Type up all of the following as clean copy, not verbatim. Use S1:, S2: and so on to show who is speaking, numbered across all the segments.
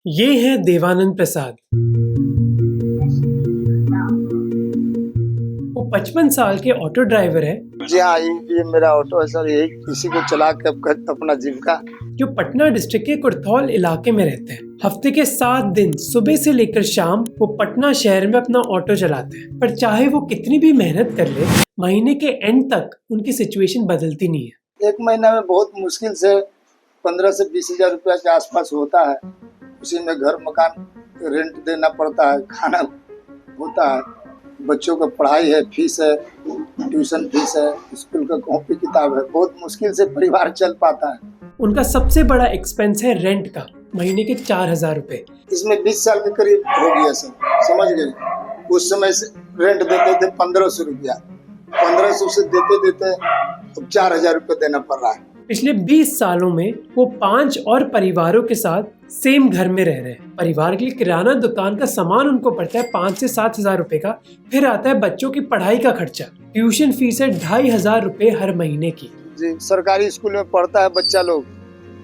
S1: ये है देवानंद प्रसाद। वो 55 साल के ऑटो ड्राइवर है।
S2: जी हाँ, ये मेरा ऑटो है सर। यही इसी को चला के अपना जीविका।
S1: जो पटना डिस्ट्रिक्ट के कुर्थौल इलाके में रहते हैं। हफ्ते के 7 दिन सुबह से लेकर शाम वो पटना शहर में अपना ऑटो चलाते हैं। पर चाहे वो कितनी भी मेहनत कर ले, महीने के एंड तक उनकी सिचुएशन बदलती नहीं है।
S2: एक महीना में बहुत मुश्किल से 15 से 20 हजार रुपया के आसपास होता है। उसी में घर मकान रेंट देना पड़ता है, खाना होता है, बच्चों का पढ़ाई है, फीस है, ट्यूशन फीस है, स्कूल का कॉपी किताब है। बहुत मुश्किल से परिवार चल पाता है।
S1: उनका सबसे बड़ा एक्सपेंस है रेंट का, महीने के 4000 रुपए।
S2: इसमें 20 साल के करीब हो गया सर, समझ गए। उस समय से रेंट देते थे 1500 रुपया, 1500 से देते देते अब 4000 रुपये देना पड़ रहा है।
S1: पिछले 20 सालों में वो 5 और परिवारों के साथ सेम घर में रह रहे हैं। परिवार के लिए किराना दुकान का सामान उनको पड़ता है 5 से 7 हजार रुपए का। फिर आता है बच्चों की पढ़ाई का खर्चा। ट्यूशन फीस है 2500 रुपए हर महीने की।
S2: जी, सरकारी स्कूल में पढ़ता है बच्चा लोग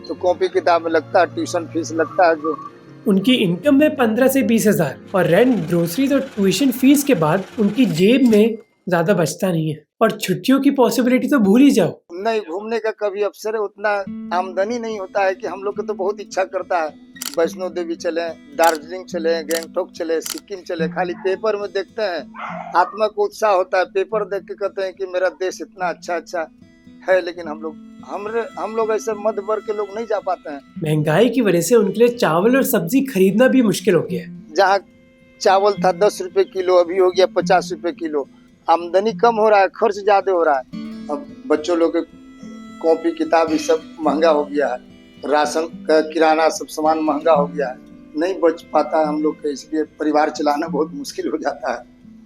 S2: तो कॉपी किताब में लगता है, ट्यूशन फीस लगता है। जो
S1: उनकी इनकम है 15 से 20 हजार और रेंट, ग्रोसरीज और ट्यूशन फीस के बाद उनकी जेब में ज्यादा बचता नहीं है। और छुट्टियों की पॉसिबिलिटी तो भूल ही जाओ।
S2: नहीं, घूमने का कभी अवसर है, उतना आमदनी नहीं होता है कि हम लोग को तो बहुत इच्छा करता है वैष्णो देवी चले, दार्जिलिंग चले, गैंगटॉक चले, सिक्किम चले। खाली पेपर में देखते हैं, आत्मा को उत्साह होता है, पेपर देख के कहते हैं कि मेरा देश इतना अच्छा है। लेकिन हम लोग ऐसे मध्य वर्ग के लोग नहीं जा पाते हैं।
S1: महंगाई की वजह से उनके लिए चावल और सब्जी खरीदना भी मुश्किल हो गया है।
S2: जहाँ चावल था 10 रुपए किलो, अभी हो गया 50 रुपए किलो। आमदनी कम हो रहा है, खर्च ज्यादा हो रहा है। अब बच्चों लोग के कॉपी किताब ये सब महंगा हो गया है, राशन का किराना सब सामान महंगा हो गया है, नहीं बच पाता है हम लोग के। इसलिए परिवार चलाना बहुत मुश्किल हो जाता है।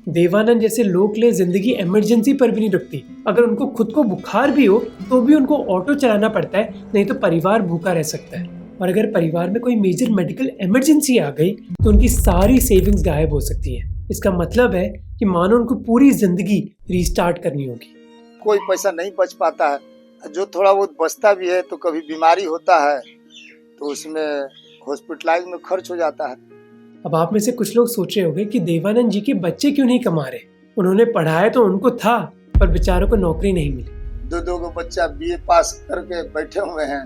S1: देवानंद जैसे लोग के लिए जिंदगी इमरजेंसी पर भी नहीं रुकती। अगर उनको खुद को बुखार भी हो तो भी उनको ऑटो चलाना पड़ता है, नहीं तो परिवार भूखा रह सकता है। और अगर परिवार में कोई मेजर मेडिकल इमरजेंसी आ गई तो उनकी सारी सेविंग्स गायब हो सकती है। इसका मतलब है कि मानो उनको पूरी जिंदगी रीस्टार्ट करनी होगी।
S2: कोई पैसा नहीं बच पाता है, जो थोड़ा बहुत बचता भी है तो कभी बीमारी होता है तो उसमें हॉस्पिटलाइज में खर्च हो जाता है।
S1: अब आप में से कुछ लोग सोच रहे होंगे कि देवानंद जी के बच्चे क्यों नहीं कमा रहे। उन्होंने पढ़ाया तो उनको था, पर बेचारों को नौकरी नहीं मिली।
S2: दो बच्चा BA पास करके बैठे हुए हैं।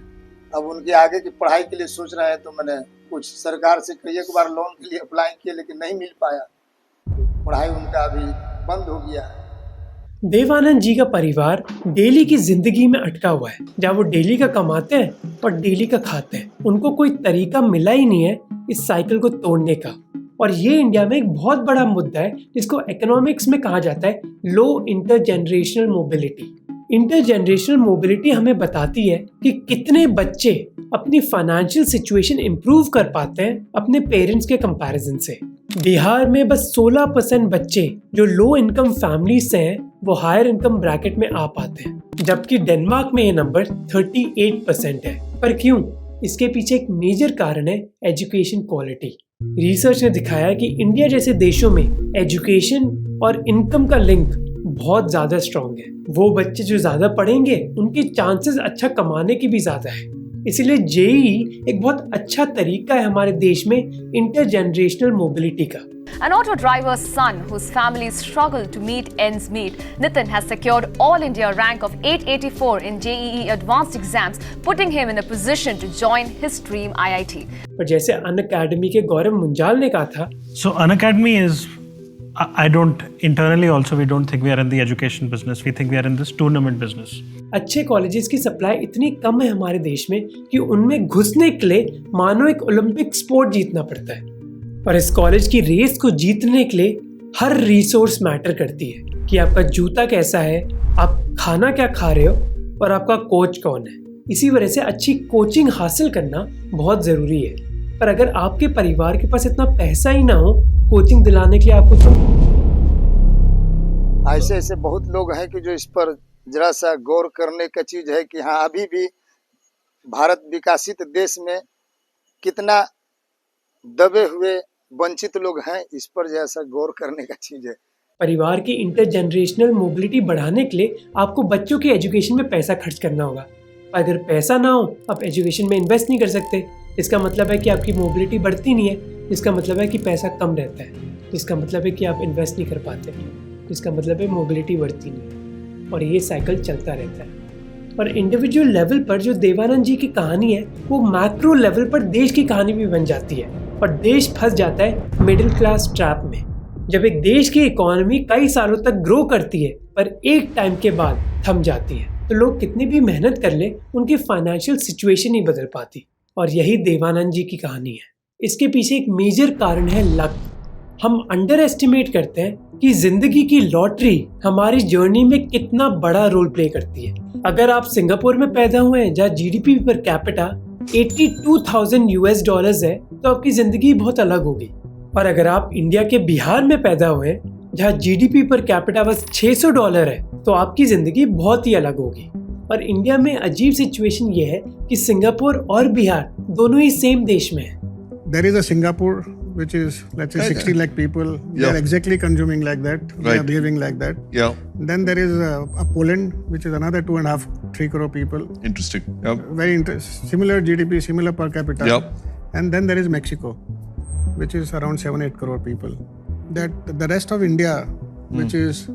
S2: अब उनके आगे की पढ़ाई के लिए सोच रहे हैं तो मैंने कुछ सरकार से कई एक बार लोन के लिए अप्लाई किया, लेकिन नहीं मिल पाया। पढ़ाई उनका अभी बंद हो गया है।
S1: देवानंद जी का परिवार डेली की जिंदगी में अटका हुआ है, जहाँ वो डेली का कमाते हैं और डेली का खाते हैं। उनको कोई तरीका मिला ही नहीं है इस साइकिल को तोड़ने का। और ये इंडिया में एक बहुत बड़ा मुद्दा है जिसको इकोनॉमिक्स में कहा जाता है लो इंटरजेनरेशनल मोबिलिटी। इंटरजेनरेशनल मोबिलिटी हमें बताती है कि कितने बच्चे अपनी फाइनेंशियल सिचुएशन इम्प्रूव कर पाते हैं अपने पेरेंट्स के कंपैरिजन से। बिहार में बस 16% बच्चे जो लो इनकम फैमिली से हैं वो हायर इनकम ब्रैकेट में आ पाते हैं, जबकि डेनमार्क में ये नंबर 38% है। पर क्यों? इसके पीछे एक मेजर कारण है एजुकेशन क्वालिटी। रिसर्च ने दिखाया है कि इंडिया जैसे देशों में एजुकेशन और इनकम का लिंक बहुत ज्यादा स्ट्रॉन्ग है। वो बच्चे जो ज्यादा पढ़ेंगे उनके चांसेस अच्छा कमाने की भी ज्यादा है। इसीलिए जेईई एक बहुत अच्छा तरीका है हमारे देश में इंटरजेनरेशनल मोबिलिटी का।
S3: An auto driver's son whose family struggled to meet ends meet, Nitin has secured All India rank of 884 in JEE advanced exams, putting him in a position to join his dream IIT.
S1: पर जैसे Unacademy के गौरव मुंजाल ने कहा था,
S4: So Unacademy is, I don't, internally also we don't think we are in the education business, we think we are in this tournament business.
S1: अच्छे colleges की supply इतनी कम है हमारे देश में कि उनमें घुसने के लिए मानो एक ओलंपिक स्पोर्ट जीतना पड़ता है। और इस कॉलेज की रेस को जीतने के लिए हर रिसोर्स मैटर करती है कि आपका जूता कैसा है, आप खाना क्या खा रहे हो और आपका कोच कौन है। इसी वजह से अच्छी कोचिंग हासिल करना बहुत ज़रूरी है। पर अगर आपके परिवार के पास इतना पैसा ही ना हो कोचिंग दिलाने के लिए आपको, तो
S2: ऐसे बहुत लोग हैं कि जो इस पर जरा सा गौर करने का चीज है कि हाँ, अभी भी भारत विकसित देश में कितना दबे हुए वंचित लोग हैं, इस पर जैसा गौर करने का चीज है।
S1: परिवार की इंटरजेनरेशनल मोबिलिटी बढ़ाने के लिए आपको बच्चों के एजुकेशन में पैसा खर्च करना होगा। अगर पैसा ना हो, आप एजुकेशन में इन्वेस्ट नहीं कर सकते। इसका मतलब है कि आपकी मोबिलिटी बढ़ती नहीं है, इसका मतलब है कि पैसा कम रहता है, इसका मतलब है कि आप इन्वेस्ट नहीं कर पाते, इसका मतलब है मोबिलिटी बढ़ती नहीं, और ये साइकिल चलता रहता है। और इंडिविजुअल लेवल पर जो देवानंद जी की कहानी है वो मैक्रो लेवल पर देश की कहानी भी बन जाती है, और देश फंस जाता है मिडिल क्लास ट्रैप में। जब एक देश की इकोनॉमी कई सालों तक ग्रो करती है पर एक टाइम के बाद थम जाती है, तो लोग कितनी भी मेहनत कर ले उनकी फाइनेंशियल सिचुएशन नहीं बदल पाती। और यही देवानंद जी की कहानी है। इसके पीछे एक मेजर कारण है लक। हम अंडर एस्टिमेट करते हैं कि जिंदगी की लॉटरी हमारी जर्नी में कितना बड़ा रोल प्ले करती है। अगर आप सिंगापुर में पैदा हुए हैं जहाँ GDP per capita 82,000 US dollars है, तो आपकी जिंदगी बहुत अलग होगी। और अगर आप इंडिया के बिहार में पैदा हुए हैं जहाँ जीडीपी पर कैपिटा बस $600 है, तो आपकी जिंदगी बहुत ही अलग होगी। और इंडिया में अजीब सिचुएशन ये है कि सिंगापुर और बिहार दोनों ही सेम देश में है।
S5: There is a Singapore which is, let's say, 60 lakh people. They are exactly consuming like that. They are behaving like that.
S6: Yeah.
S5: Then there is a Poland which is another 2.5-3 crore people.
S6: Interesting. Yep.
S5: Very similar GDP, similar per capita.
S6: Yep.
S5: And then there is Mexico, which is around 7-8 crore people. That the rest of India, which is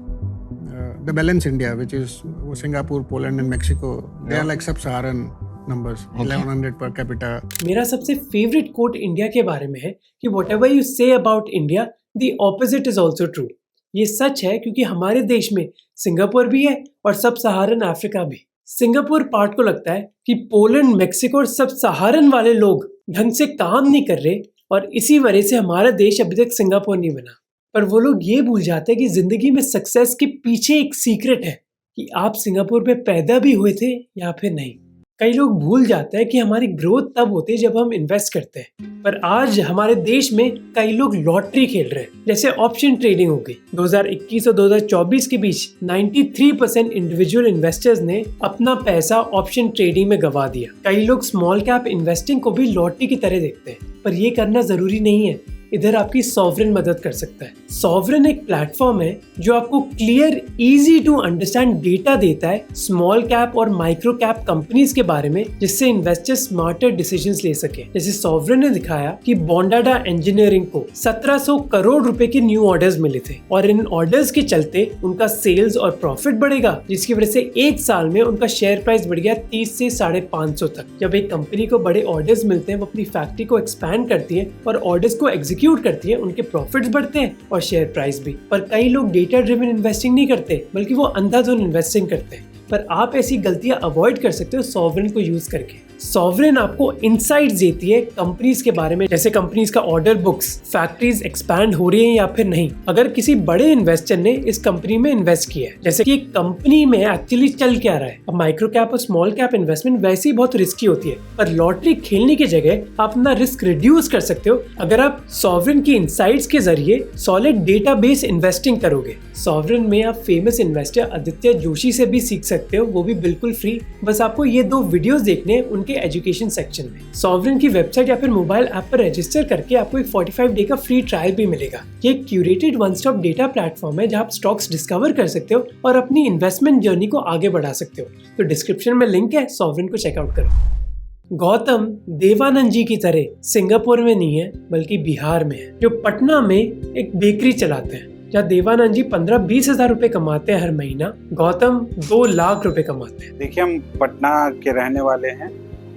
S5: the balance India, which is Singapore, Poland, and Mexico, they are like sub-Saharan numbers, 1100 per capita.
S1: मेरा सबसे favourite coat India के बारे में है कि whatever you say about India, the opposite is also true. ये सच है क्योंकि हमारे देश में सिंगापुर भी है और सब सहारन अफ्रीका भी। सिंगापुर पार्ट को लगता है कि पोलैंड, मेक्सिको और सब सहारन वाले लोग ढंग से काम नहीं कर रहे और इसी वजह से हमारा देश अभी तक सिंगापुर नहीं बना। पर वो लोग ये भूल जाते हैं कि जिंदगी में सक्सेस के पीछे एक सीक्रेट है कि आप सिंगापुर में पैदा भी हुए थे या फिर नहीं। कई लोग भूल जाते हैं कि हमारी ग्रोथ तब होती है जब हम इन्वेस्ट करते हैं, पर आज हमारे देश में कई लोग लॉटरी खेल रहे हैं, जैसे ऑप्शन ट्रेडिंग हो गई। 2021 और 2024 के बीच 93% इंडिविजुअल इन्वेस्टर्स ने अपना पैसा ऑप्शन ट्रेडिंग में गंवा दिया। कई लोग स्मॉल कैप इन्वेस्टिंग को भी लॉटरी की तरह देखते हैं, पर ये करना जरूरी नहीं है। इधर आपकी सॉवरेन मदद कर सकता है। सॉवरेन एक प्लेटफॉर्म है जो आपको clear, easy to understand data देता है स्मॉल कैप और माइक्रो कैप कंपनीज के बारे में, जिससे इन्वेस्टर्स स्मार्टर डिसीजंस ले सके। जैसे सॉवरेन ने दिखाया कि बॉन्डाडा इंजीनियरिंग को 1700 करोड़ रुपए के न्यू ऑर्डर्स मिले थे और इन ऑर्डर्स के चलते उनका सेल्स और प्रॉफिट बढ़ेगा, जिसकी वजह से एक साल में उनका शेयर प्राइस बढ़ गया 30 से 550 तक। जब एक कंपनी को बड़े ऑर्डर्स मिलते हैं, वो अपनी फैक्ट्री को एक्सपैंड करती है और ऑर्डर्स को एग्जीक्यूट करती है, उनके प्रॉफिट्स बढ़ते हैं और शेयर प्राइस भी। पर कई लोग डेटा ड्रिवन इन्वेस्टिंग नहीं करते, बल्कि वो अंधाधुंध इन्वेस्टिंग करते हैं। पर आप ऐसी गलतियां अवॉइड कर सकते हो सॉवरेन को यूज करके। सॉवरेन आपको इनसाइट्स देती है कंपनीज के बारे में, जैसे कंपनीज का ऑर्डर बुक्स, फैक्ट्रीज एक्सपैंड हो रही हैं या फिर नहीं। अगर किसी बड़े इन्वेस्टर ने इस कंपनी में इन्वेस्ट किया है, जैसे कि कंपनी में एक्चुअली चल क्या रहा है। अब माइक्रो कैप और स्मॉल कैप इन्वेस्टमेंट वैसे ही बहुत रिस्की होती है, पर लॉटरी खेलने की जगह आप अपना रिस्क रिड्यूस कर सकते हो अगर आप सॉवरेन की इनसाइट्स के जरिए सॉलिड डेटाबेस इन्वेस्टिंग करोगे। सॉवरेन में आप फेमस इन्वेस्टर आदित्य जोशी से भी सीख सकते हो, वो भी बिल्कुल फ्री। बस आपको ये 2 वीडियोस देखने हैं उनके एजुकेशन सेक्शन में। सॉवरेन की वेबसाइट या फिर मोबाइल ऐप पर रजिस्टर करके आपको एक 45 डे का फ्री ट्रायल भी मिलेगा। ये एक curated one stop data platform है जहां आप स्टॉक्स डिस्कवर कर सकते हो और अपनी इन्वेस्टमेंट जर्नी को आगे बढ़ा सकते हो। तो डिस्क्रिप्शन में लिंक है, सॉवरेन को चेकआउट करो। गौतम देवानंद जी की तरह सिंगापुर में नहीं है बल्कि बिहार में है, जो पटना में एक बेकरी चलाते हैं। जहाँ देवानंद जी 15-20 हजार रुपए कमाते हैं हर महीना, गौतम 2 लाख रुपए कमाते हैं।
S7: देखिए, हम पटना के रहने वाले हैं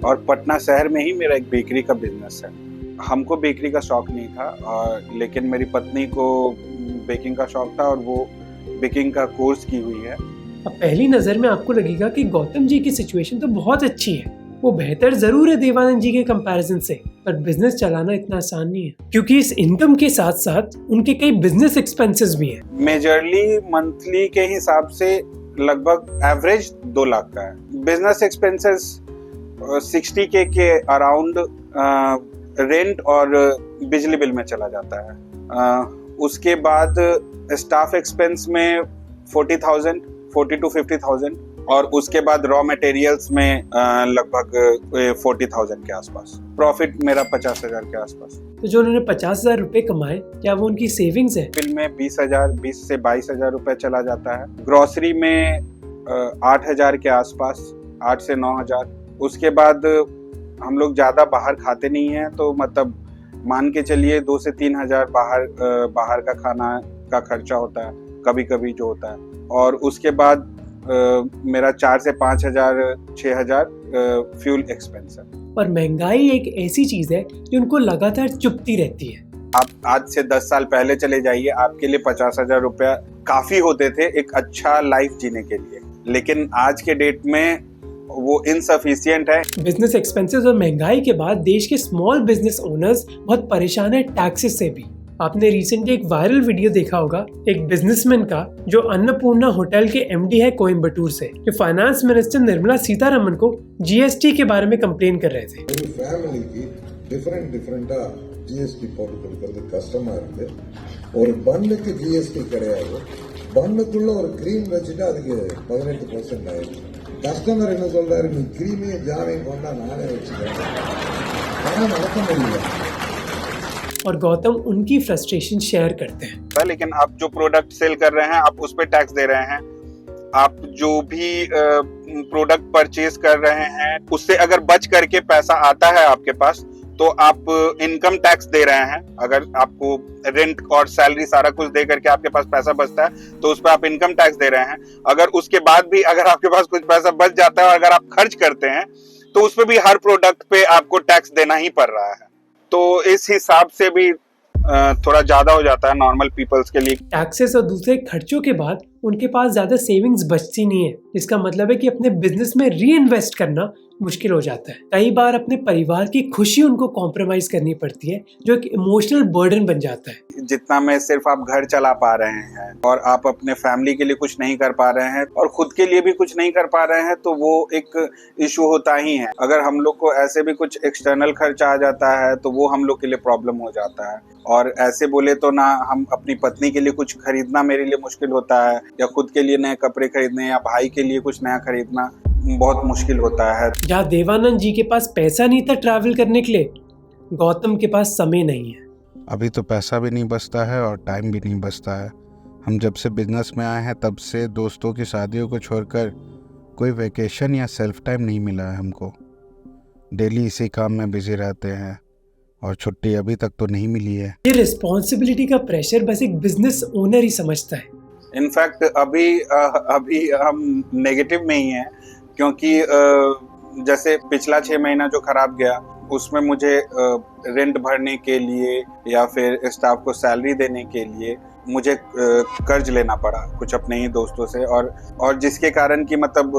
S7: और पटना शहर में ही मेरा एक बेकरी का बिजनेस है। हमको बेकरी का शौक नहीं था, लेकिन मेरी पत्नी को बेकिंग का शौक था और वो बेकिंग का कोर्स की हुई है।
S1: अब पहली नजर में आपको लगेगा कि गौतम जी की सिचुएशन तो बहुत अच्छी है, वो बेहतर जरूर है देवानंद जी के कंपैरिजन से, पर बिजनेस चलाना इतना आसान नहीं है, क्योंकि इस इनकम के साथ साथ उनके कई बिजनेस एक्सपेंसेस भी हैं।
S7: मेजरली मंथली के हिसाब से लगभग एवरेज 2 लाख का है। बिजनेस एक्सपेंसेस 60K के अराउंड रेंट और बिजली बिल में चला जाता है। उसके बाद स्टाफ एक्सपेंस में 40,000, 40 to 50,000 और उसके बाद रॉ मटेरियल्स में लगभग 40,000 के आसपास। प्रॉफिट मेरा 50,000 के आसपास।
S1: तो जो उन्होंने 50,000 रुपए कमाए, क्या वो उनकी सेविंग्स है?
S7: बिल में 20 से 22,000 रुपए चला जाता है। ग्रोसरी में 8,000 के आसपास, 8 से 9,000। उसके बाद हम लोग ज़्यादा बाहर खाते नहीं हैं, तो मतलब मान के चलिए 2 से 3 हज़ार बाहर का खाना का खर्चा होता है कभी कभी जो होता है, और उसके बाद मेरा 4 से 5 हज़ार 6 हज़ार फ्यूल एक्सपेंस है।
S1: और महंगाई एक ऐसी चीज है जो उनको लगातार चुभती रहती है।
S7: आप आज से 10 साल पहले चले जाइए, आपके लिए 50,000 रुपया काफी होते थे एक अच्छा लाइफ जीने के लिए, लेकिन आज के डेट में वो इनसफिशिएंट है।
S1: बिजनेस एक्सपेंसेस और महंगाई के बाद देश के स्मॉल बिजनेस ओनर्स बहुत परेशान है टैक्सेस से भी। आपने रिसेंटली एक वायरल वीडियो देखा होगा एक बिजनेसमैन का जो अन्नपूर्णा होटल के एमडी है कोयम्बटूर से, जो फाइनेंस मिनिस्टर निर्मला सीतारमन को जीएसटी के बारे में कंप्लेन कर रहे थे।
S6: ஃபேமிலிக்கு டிஃப்ரெண்டா ஜிஎஸ்டி போட்டு கொடுக்கறது கஷ்டமா இருக்கு. ஒரு பன்னுக்கு ஜிஎஸ்டி கிடையாது, பன்னுக்குள்ள ஒரு கிரீம் வச்சுட்டு அதுக்கு 18% ஆயிடுச்சு. கஸ்டமர் என்ன சொல்றாரு, நீ கிரீமையும் ஜாமையும் கொண்டா நானே வச்சுக்கிறேன், ஆனா நடக்க முடியல।
S1: और गौतम उनकी फ्रस्ट्रेशन शेयर करते हैं।
S7: लेकिन आप जो प्रोडक्ट सेल कर रहे हैं आप उस पर टैक्स दे रहे हैं, आप जो भी प्रोडक्ट परचेज कर रहे हैं उससे अगर बच करके पैसा आता है आपके पास तो आप इनकम टैक्स दे रहे हैं। अगर आपको रेंट और सैलरी सारा कुछ दे करके आपके पास पैसा बचता है तो उस पर आप इनकम टैक्स दे रहे हैं। अगर उसके बाद भी अगर आपके पास कुछ पैसा बच जाता है और अगर आप खर्च करते हैं तो उस पर भी हर प्रोडक्ट पे आपको टैक्स देना ही पड़ रहा है। तो इस हिसाब से भी थोड़ा ज्यादा हो जाता है नॉर्मल पीपल्स के लिए।
S1: टैक्सेस और दूसरे खर्चों के बाद उनके पास ज्यादा सेविंग्स बचती नहीं है, जिसका मतलब है कि अपने बिजनेस में री इन्वेस्ट करना मुश्किल हो जाता है। कई बार अपने परिवार की खुशी उनको कॉम्प्रोमाइज करनी पड़ती है, जो एक इमोशनल बर्डन बन जाता है।
S7: जितना में सिर्फ आप घर चला पा रहे हैं और आप अपने फैमिली के लिए कुछ नहीं कर पा रहे हैं और खुद के लिए भी कुछ नहीं कर पा रहे हैं तो वो एक इशू होता ही है। अगर हम लोग को ऐसे भी कुछ एक्सटर्नल खर्चा आ जाता है तो वो हम लोग के लिए प्रॉब्लम हो जाता है। और ऐसे बोले तो ना हम अपनी पत्नी के लिए कुछ खरीदना मेरे लिए मुश्किल होता है, या खुद के लिए नए कपड़े खरीदने, या भाई के लिए कुछ नया खरीदना बहुत मुश्किल होता है।
S1: जहाँ देवानंद जी के पास पैसा नहीं था ट्रैवल करने के लिए, गौतम के पास समय नहीं है।
S8: अभी तो पैसा भी नहीं बचता है और टाइम भी नहीं बचता है। हम जब से बिजनेस में आए हैं तब से दोस्तों की शादियों को छोड़कर कोई वेकेशन या सेल्फ टाइम नहीं मिला है हमको। डेली इसी काम में बिजी रहते हैं और छुट्टी अभी तक तो नहीं मिली है।
S1: ये रिस्पॉन्सिबिलिटी का प्रेशर बस एक बिजनेस ओनर ही समझता है।
S7: इनफैक्ट अभी हम नेगेटिव में ही हैं, क्योंकि जैसे पिछला 6 महीना जो खराब गया उसमें मुझे रेंट भरने के लिए या फिर स्टाफ को सैलरी देने के लिए मुझे कर्ज लेना पड़ा कुछ अपने ही दोस्तों से, और जिसके कारण कि मतलब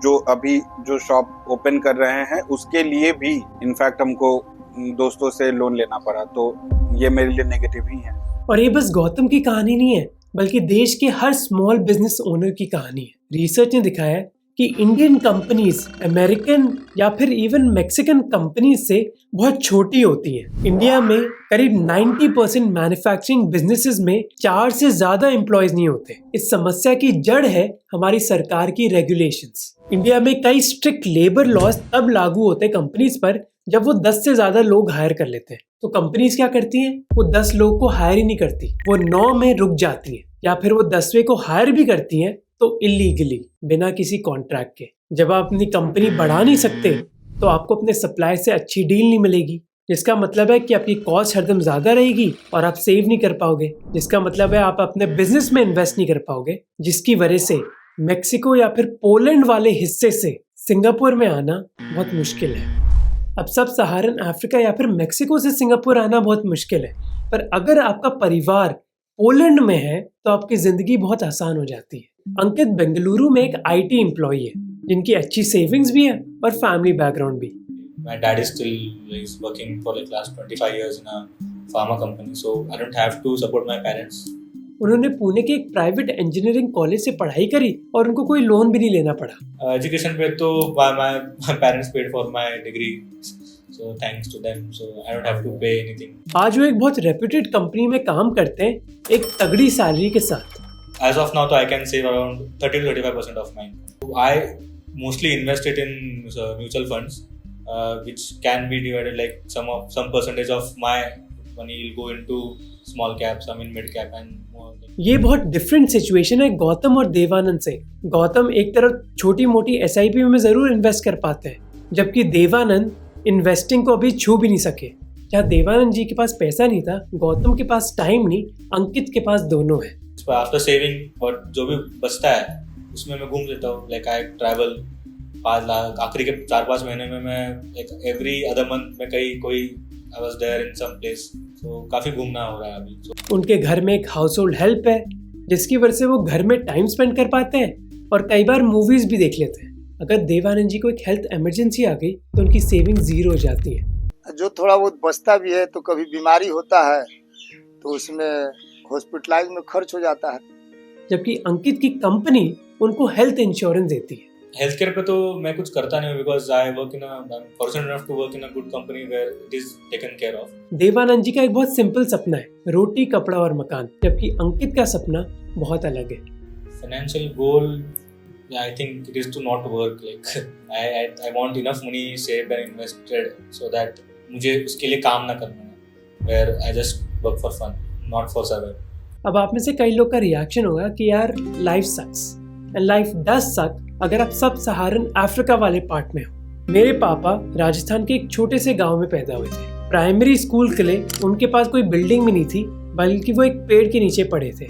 S7: जो अभी जो शॉप ओपन कर रहे हैं उसके लिए भी इनफैक्ट हमको दोस्तों से लोन लेना पड़ा। तो ये मेरे लिए नेगेटिव ही है।
S1: और ये बस गौतम की कहानी नहीं है, बल्कि देश के हर स्मॉल बिजनेस ओनर की कहानी है। रिसर्च ने दिखाया है कि इंडियन कंपनीज अमेरिकन या फिर इवन मैक्सिकन कंपनीज से बहुत छोटी होती हैं। इंडिया में करीब 90% मैन्युफैक्चरिंग बिजनेसेस में 4 से ज्यादा एम्प्लॉयज नहीं होते। इस समस्या की जड़ है हमारी सरकार की रेगुलेशंस। इंडिया में कई स्ट्रिक्ट लेबर लॉज तब लागू होते हैं कंपनीज पर जब वो 10 से ज्यादा लोग हायर कर लेते हैं। तो कंपनीज क्या करती हैं? वो 10 लोग को हायर ही नहीं करती, वो 9 में रुक जाती हैं, या फिर वो 10वें को हायर भी करती हैं तो इलीगली, बिना किसी कॉन्ट्रैक्ट के। जब आप अपनी कंपनी बढ़ा नहीं सकते तो आपको अपने सप्लाई से अच्छी डील नहीं मिलेगी, जिसका मतलब है कि आपकी कॉस्ट हरदम ज्यादा रहेगी और आप सेव नहीं कर पाओगे, जिसका मतलब है आप अपने बिजनेस में इन्वेस्ट नहीं कर पाओगे, जिसकी वजह से मैक्सिको या फिर पोलैंड वाले हिस्से से सिंगापुर में आना बहुत मुश्किल है। अब सब सहारन अफ्रीका या फिर मैक्सिको से सिंगापुर आना बहुत मुश्किल है, पर अगर आपका परिवार पोलैंड में है तो आपकी जिंदगी बहुत आसान हो जाती है। अंकित बेंगलुरु में एक आईटी एम्प्लॉई है जिनकी अच्छी सेविंग्स भी है और फैमिली बैकग्राउंड भी।
S9: My dad is working for like last 25 years in a pharma company, so I don't have to support my parents.
S1: उन्होंने पुणे के एक प्राइवेट इंजीनियरिंग कॉलेज से पढ़ाई करी और उनको कोई लोन भी नहीं लेना पड़ा।
S9: एजुकेशन पे तो my parents paid for my degree, so thanks to them, so I don't have to pay anything.
S1: आज वो एक बहुत रेप्यूटेड कंपनी में काम करते हैं, एक तगड़ी सैलरी के साथ।
S9: As of now, I can save around 30-35% of mine. I mostly invest it in mutual funds, which can be divided like some percentage of my money will go into small caps, mid cap and more.
S1: ये बहुत different situation है गौतम और देवानंद से। गौतम एक तरफ छोटी मोटी SIP में जरूर इन्वेस्ट कर पाते हैं, जबकि देवानंद इन्वेस्टिंग को अभी छू भी नहीं सके। जहाँ देवानंद जी के पास पैसा नहीं था, गौतम के पास टाइम नहीं, अंकित के पास दोनों है।
S9: आफ्टर सेविंग और जो भी बचता है उसमें मैं घूम लेता हूँ। लाइक आई ट्रैवल 5 लाख, आखिरी के 4-5 महीने में मैं एवरी अदर मंथ में कहीं कोई I was there in some place. तो काफ़ी घूमना हो रहा है अभी।
S1: उनके घर में एक हाउस होल्ड हेल्प है जिसकी वजह से वो घर में टाइम स्पेंड कर पाते हैं और कई बार मूवीज भी देख लेते हैं। अगर देवानंद जी को एक हेल्थ इमरजेंसी आ गई तो उनकी सेविंग 0 हो जाती है।
S2: जो थोड़ा बहुत बचता भी है तो कभी बीमारी होता है तो उसमें हॉस्पिटलाइज में खर्च हो जाता है।
S1: जबकि अंकित की कंपनी उनको हेल्थ इंश्योरेंस देती है।
S9: हेल्थ केयर पे तो मैं कुछ करता नहीं हूँ because I work in fortunate enough to work in a good company where it is taken care of.
S1: Devanand ji का एक बहुत सिंपल सपना है, रोटी कपड़ा और मकान, जबकि अंकित का सपना बहुत अलग है।
S9: Financial goal I think it is to not work. Like I want enough money saved and invested so that मुझे उसके लिए काम ना करना है, where I just work for fun not for survive.
S1: अब आप में से कई लोग का रिएक्शन होगा कि यार life sucks and life does suck अगर आप सब सहारन अफ्रीका वाले पार्ट में हो। मेरे पापा राजस्थान के एक छोटे से गांव में पैदा हुए थे। प्राइमरी स्कूल के लिए उनके पास कोई बिल्डिंग भी नहीं थी, बल्कि वो एक पेड़ के नीचे पड़े थे।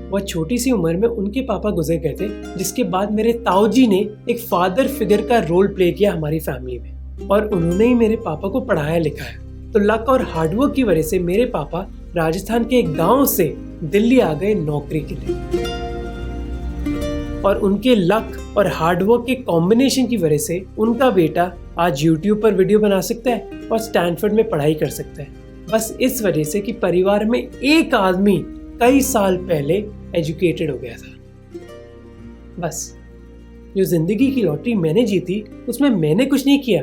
S1: वह छोटी सी उम्र में उनके पापा गुजर गए थे, जिसके बाद मेरे ताऊजी ने एक फादर फिगर का रोल प्ले किया हमारी फैमिली में और उन्होंने ही मेरे पापा को पढ़ाया लिखाया। तो लक और हार्डवर्क की वजह से मेरे पापा राजस्थान के एक गांव से दिल्ली आ गए नौकरी के लिए और उनके लक और हार्डवर्क के कॉम्बिनेशन की वजह से उनका बेटा आज YouTube पर वीडियो बना सकता है और स्टैनफोर्ड में पढ़ाई कर सकता है, बस इस वजह से कि परिवार में एक आदमी कई साल पहले एजुकेटेड हो गया था। बस जो जिंदगी की लॉटरी मैंने जीती उसमें मैंने कुछ नहीं किया,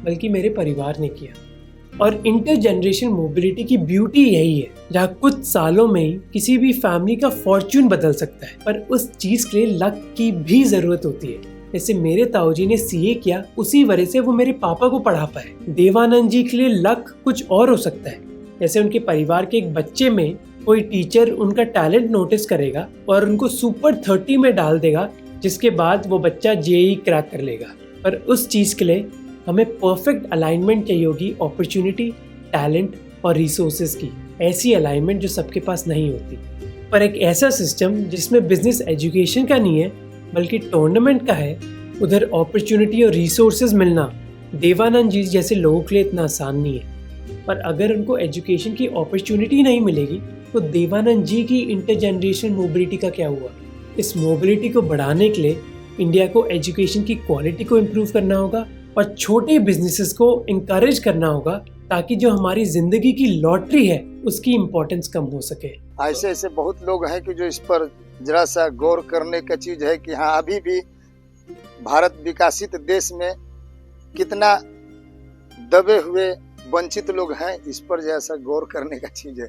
S1: बल्कि मेरे परिवार ने किया। और इंटर जनरेशन मोबिलिटी की ब्यूटी यही है, जहाँ कुछ सालों में ही किसी भी फैमिली का फॉर्च्यून बदल सकता है, पर उस चीज के लिए लक की भी जरूरत होती है। जैसे मेरे ताऊजी ने सीए किया, उसी वजह से वो मेरे पापा को पढ़ा पाए। देवानंद जी के लिए लक कुछ और हो सकता है, जैसे उनके परिवार के एक बच्चे में कोई टीचर उनका टैलेंट नोटिस करेगा और उनको सुपर 30 में डाल देगा, जिसके बाद वो बच्चा जेईई क्रैक कर लेगा। पर उस चीज के लिए हमें परफेक्ट अलाइनमेंट चाहिए होगी, अपॉर्चुनिटी, टैलेंट और रिसोर्सेज की। ऐसी अलाइनमेंट जो सबके पास नहीं होती। पर एक ऐसा सिस्टम जिसमें बिजनेस एजुकेशन का नहीं है बल्कि टूर्नामेंट का है, उधर अपॉर्चुनिटी और रिसोर्सेज मिलना देवानंद जी जैसे लोगों के लिए इतना आसान नहीं है। पर अगर उनको एजुकेशन की अपॉर्चुनिटी नहीं मिलेगी तो देवानंद जी की इंटरजनरेशन मोबिलिटी का क्या हुआ? इस मोबिलिटी को बढ़ाने के लिए इंडिया को एजुकेशन की क्वालिटी को इम्प्रूव करना होगा और छोटे बिजनेसेस को इंकरेज करना होगा, ताकि जो हमारी जिंदगी की लॉटरी है उसकी इम्पोर्टेंस कम हो सके।
S2: ऐसे ऐसे बहुत लोग हैं कि जो इस पर जरा सा गौर करने का चीज है कि हाँ, अभी भी भारत विकसित देश में कितना दबे हुए वंचित लोग हैं, इस पर जैसा गौर करने का चीज है।